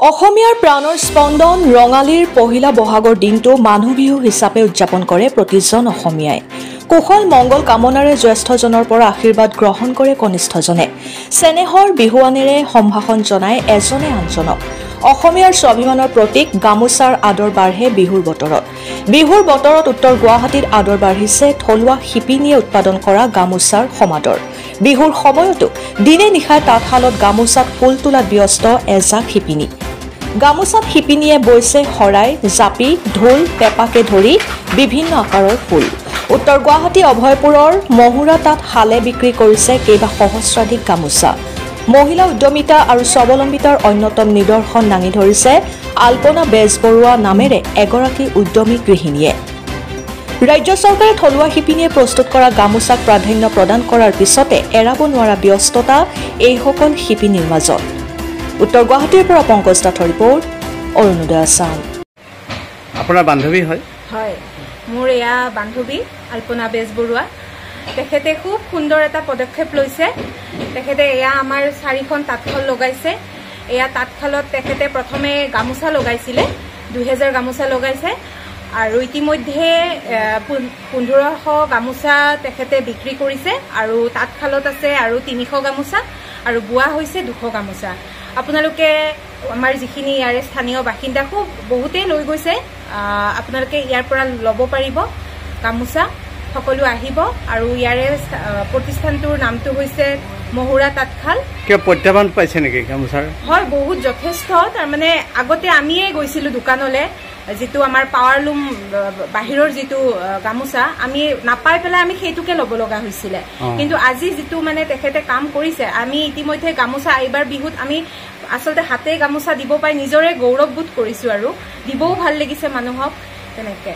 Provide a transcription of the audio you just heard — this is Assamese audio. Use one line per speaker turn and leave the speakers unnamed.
অসমীয়াৰ প্ৰাণৰ স্পন্দন ৰঙালীৰ পহিলা বহাগৰ দিনটো মানুহ বিহু হিচাপে উদযাপন কৰে প্ৰতিজন অসমীয়াই। কুশল মংগল কামনাৰে জ্যেষ্ঠজনৰ পৰা আশীৰ্বাদ গ্ৰহণ কৰে কনিষ্ঠজনে। চেনেহৰ বিহুৱানেৰে সম্ভাষণ জনায় এজনে আনজনক। অসমীয়াৰ স্বাভিমানৰ প্ৰতীক গামোচাৰ আদৰ বাঢ়ে বিহুৰ বতৰত। বিহুৰ বতৰত উত্তৰ গুৱাহাটীত আদৰ বাঢ়িছে থলুৱা শিপিনীয়ে উৎপাদন কৰা গামোচাৰ সমাদৰ। বিহুৰ সময়তো দিনে নিশাই তাঁতশালত গামোচাত ফুল তোলাত ব্যস্ত এজাক শিপিনী। গামোচাত শিপিনীয়ে বৈছে শৰাই, জাপি, ঢোল, পেঁপাকে ধৰি বিভিন্ন আকাৰৰ ফুল। উত্তৰ গুৱাহাটী অভয়পুৰৰ মহুৰা তাঁত শালে বিক্ৰী কৰিছে কেইবা সহস্ৰাধিক গামোচা। মহিলা উদ্যমিতা আৰু স্বাৱলম্বিতাৰ অন্যতম নিদৰ্শন দাঙি ধৰিছে আল্পনা বেজবৰুৱা নামেৰে এগৰাকী উদ্যমী গৃহিণীয়ে। ৰাজ্য চৰকাৰে থলুৱা শিপিনীয়ে প্ৰস্তুত কৰা গামোচাক প্ৰাধান্য প্ৰদান কৰাৰ পিছতে এৰাব নোৱাৰা ব্যস্ততা এইসকল শিপিনীৰ মাজত। উত্তৰ গুৱাহাটীৰ পৰা পংকজ দাসৰ ৰিপৰ্ট, অৰুণোদয় আছাম।
আপোনাৰ বান্ধৱী হয়?
হয়, মোৰ এয়া বান্ধৱী আল্পনা বেজবৰুৱা। তেখেতে খুব সুন্দৰ এটা পদক্ষেপ লৈছে। তেখেতে এয়া আমাৰ 4খন তাঁতশাল লগাইছে। এয়া তাঁতশালত তেখেতে প্ৰথমে গামোচা লগাইছিলে, 2000 গামোচা লগাইছে আৰু ইতিমধ্যে 1500 গামোচা তেখেতে বিক্ৰী কৰিছে আৰু তাঁতশালত আছে আৰু 300 গামোচা আৰু বোৱা হৈছে 200 গামোচা। আপোনালোকে আমাৰ যিখিনি ইয়াৰে স্থানীয় বাসিন্দা খুব বহুতেই লৈ গৈছে। আপোনালোকে ইয়াৰ পৰা ল'ব পাৰিব গামোচা, সকলো আহিব আৰু ইয়াৰে প্ৰতিষ্ঠানটোৰ নামটো হৈছে মহুৰা তাঁতশাল।
কিয় প্ৰত্যাহ্বান পাইছে নেকি গামোচাৰ?
হয়, বহুত যথেষ্ট। তাৰমানে আগতে আমিয়ে গৈছিলোঁ দোকানলৈ, যিটো আমাৰ পাৱাৰলুম বাহিৰৰ যিটো গামোচা আমি নাপাই পেলাই আমি সেইটোকে ল'ব লগা হৈছিলে। কিন্তু আজি যিটো মানে তেখেতে কাম কৰিছে, আমি ইতিমধ্যে গামোচা এইবাৰ বিহুত আমি আচলতে হাতে গামোচা দিব পাই নিজৰে গৌৰৱবোধ কৰিছোঁ আৰু দিবও ভাল লাগিছে মানুহক তেনেকে।